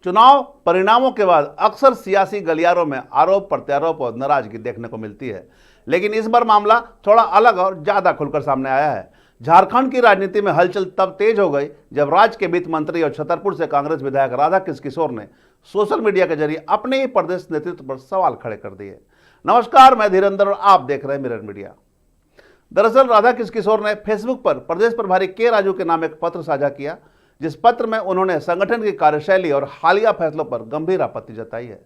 चुनाव परिणामों के बाद अक्सर सियासी गलियारों में आरोप प्रत्यारोप और नाराजगी देखने को मिलती है, लेकिन इस बार मामला थोड़ा अलग और ज्यादा खुलकर सामने आया है। झारखंड की राजनीति में हलचल तब तेज हो गई जब राज्य के वित्त मंत्री और छतरपुर से कांग्रेस विधायक राधा किशोर ने सोशल मीडिया के जरिए अपने ही प्रदेश नेतृत्व पर सवाल खड़े कर दिए। नमस्कार, मैं धीरेन्द्र और आप देख रहे हैं मिरर मीडिया। दरअसल राधा किशोर ने फेसबुक पर प्रदेश प्रभारी के राजू के नाम एक पत्र साझा किया, जिस पत्र में उन्होंने संगठन की कार्यशैली और हालिया फैसलों पर गंभीर आपत्ति जताई है।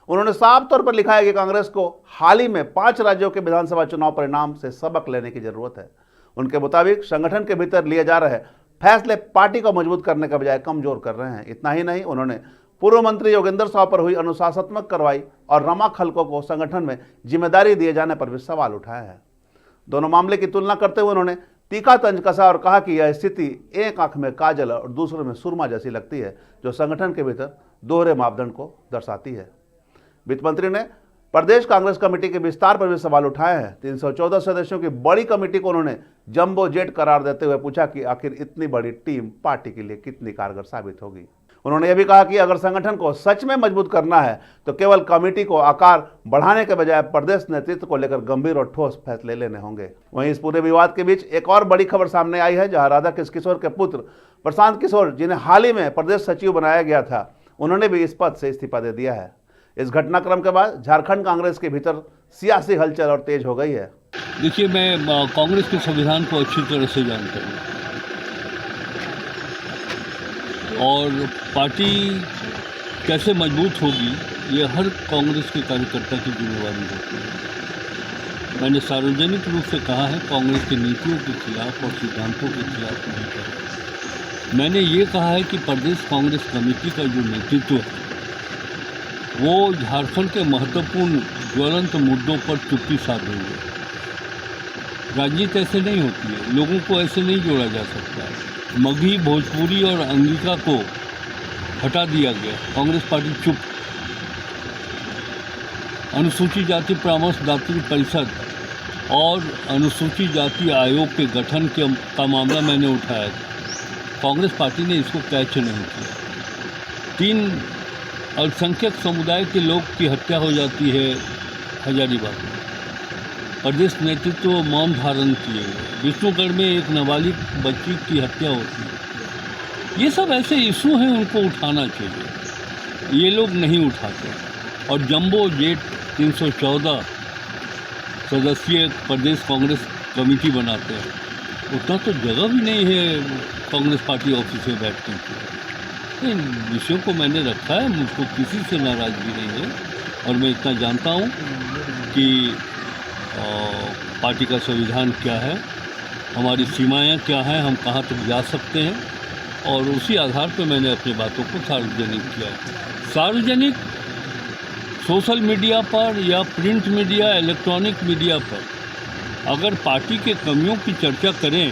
उन्होंने साफ तौर पर लिखा है कि कांग्रेस को हाल ही में 5 राज्यों के विधानसभा चुनाव परिणाम से सबक लेने की जरूरत है। उनके मुताबिक संगठन के भीतर लिए जा रहे फैसले पार्टी को मजबूत करने के बजाय कमजोर कर रहे हैं। इतना ही नहीं, उन्होंने पूर्व मंत्री योगेंद्र साव पर हुई अनुशासनात्मक कार्रवाई और रमा खलको को संगठन में जिम्मेदारी दिए जाने पर भी सवाल उठाया है। दोनों मामले की तुलना करते हुए उन्होंने तीखा तंज कसा और कहा कि यह स्थिति एक आंख में काजल और दूसरे में सुरमा जैसी लगती है, जो संगठन के भीतर दोहरे मापदंड को दर्शाती है। वित्त मंत्री ने प्रदेश कांग्रेस कमेटी के विस्तार पर भी सवाल उठाए हैं। 314 सदस्यों की बड़ी कमेटी को उन्होंने जंबो जेट करार देते हुए पूछा कि आखिर इतनी बड़ी टीम पार्टी के लिए कितनी कारगर साबित होगी। उन्होंने यह भी कहा कि अगर संगठन को सच में मजबूत करना है तो केवल कमेटी को आकार बढ़ाने के बजाय प्रदेश नेतृत्व को लेकर गंभीर और ठोस फैसले लेने होंगे। वहीं इस पूरे विवाद के बीच एक और बड़ी खबर सामने आई है, जहां राधा किशोर के पुत्र प्रशांत किशोर, जिन्हें हाल ही में प्रदेश सचिव बनाया गया था, उन्होंने भी इस पद से इस्तीफा दे दिया है। इस घटनाक्रम के बाद झारखंड कांग्रेस के भीतर सियासी हलचल और तेज हो गई है। देखिए, मैं कांग्रेस के संविधान को अच्छी तरह से जानता हूँ और पार्टी कैसे मजबूत होगी ये हर कांग्रेस के कार्यकर्ता की जिम्मेदारी होती है। मैंने सार्वजनिक रूप से कहा है, कांग्रेस की नीतियों के खिलाफ और सिद्धांतों के खिलाफ नहीं कहा। मैंने ये कहा है कि प्रदेश कांग्रेस कमेटी का जो नेतृत्व है वो झारखंड के महत्वपूर्ण ज्वलंत मुद्दों पर चुप्पी साधेंगे। राजनीति ऐसे नहीं होती है, लोगों को ऐसे नहीं जोड़ा जा सकता है। मगही, भोजपुरी और अंगिका को हटा दिया गया, कांग्रेस पार्टी चुप। अनुसूचित जाति परामर्शदात्री परिषद और अनुसूचित जाति आयोग के गठन का मामला मैंने उठाया था। कांग्रेस पार्टी ने इसको कैच नहीं किया। 3 अल्पसंख्यक समुदाय के लोग की हत्या हो जाती है हजारीबाग में, प्रदेश नेतृत्व मौन धारण किए हुए। विष्णुगढ़ में एक नाबालिग बच्ची की हत्या होती है। ये सब ऐसे इशू हैं, उनको उठाना चाहिए, ये लोग नहीं उठाते। और जंबो जेट 314 सदस्यीय प्रदेश कांग्रेस कमेटी बनाते हैं, उतना तो जगह भी नहीं है कांग्रेस पार्टी ऑफिस में बैठने की। इन विषयों को मैंने रखा है, मुझको किसी से नाराज़गी नहीं है और मैं इतना जानता हूँ कि पार्टी का संविधान क्या है, हमारी सीमाएं क्या हैं, हम कहाँ तक जा सकते हैं, और उसी आधार पर मैंने अपनी बातों को सार्वजनिक किया। सार्वजनिक सोशल मीडिया पर या प्रिंट मीडिया, इलेक्ट्रॉनिक मीडिया पर अगर पार्टी के कमियों की चर्चा करें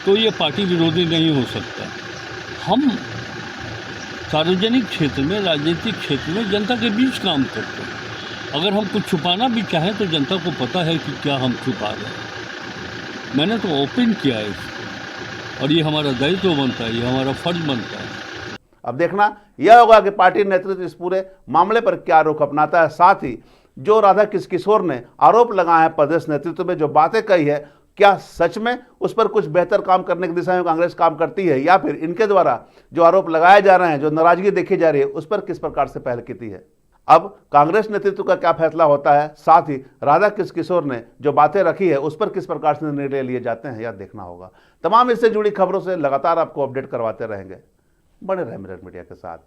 तो ये पार्टी विरोधी नहीं हो सकता। हम सार्वजनिक क्षेत्र में, राजनीतिक क्षेत्र में जनता के बीच काम करते हैं। अगर हम कुछ छुपाना भी चाहें तो जनता को पता है कि क्या हम छुपा रहे हैं। मैंने तो ओपन किया है इसको और ये हमारा दायित्व बनता है, ये हमारा फर्ज बनता है। अब देखना यह होगा कि पार्टी नेतृत्व इस पूरे मामले पर क्या रुख अपनाता है। साथ ही जो राधा किशोर ने आरोप लगाया है प्रदेश नेतृत्व में, जो बातें कही है, क्या सच में उस पर कुछ बेहतर काम करने की दिशा में कांग्रेस काम करती है, या फिर इनके द्वारा जो आरोप लगाए जा रहे हैं, जो नाराजगी देखी जा रही है, उस पर किस प्रकार से पहल की है। अब कांग्रेस नेतृत्व का क्या फैसला होता है, साथ ही राधा किशोर ने जो बातें रखी है उस पर किस प्रकार से निर्णय लिए जाते हैं, यह देखना होगा। तमाम इससे जुड़ी खबरों से लगातार आपको अपडेट करवाते रहेंगे। बने रहे मिरर मीडिया के साथ।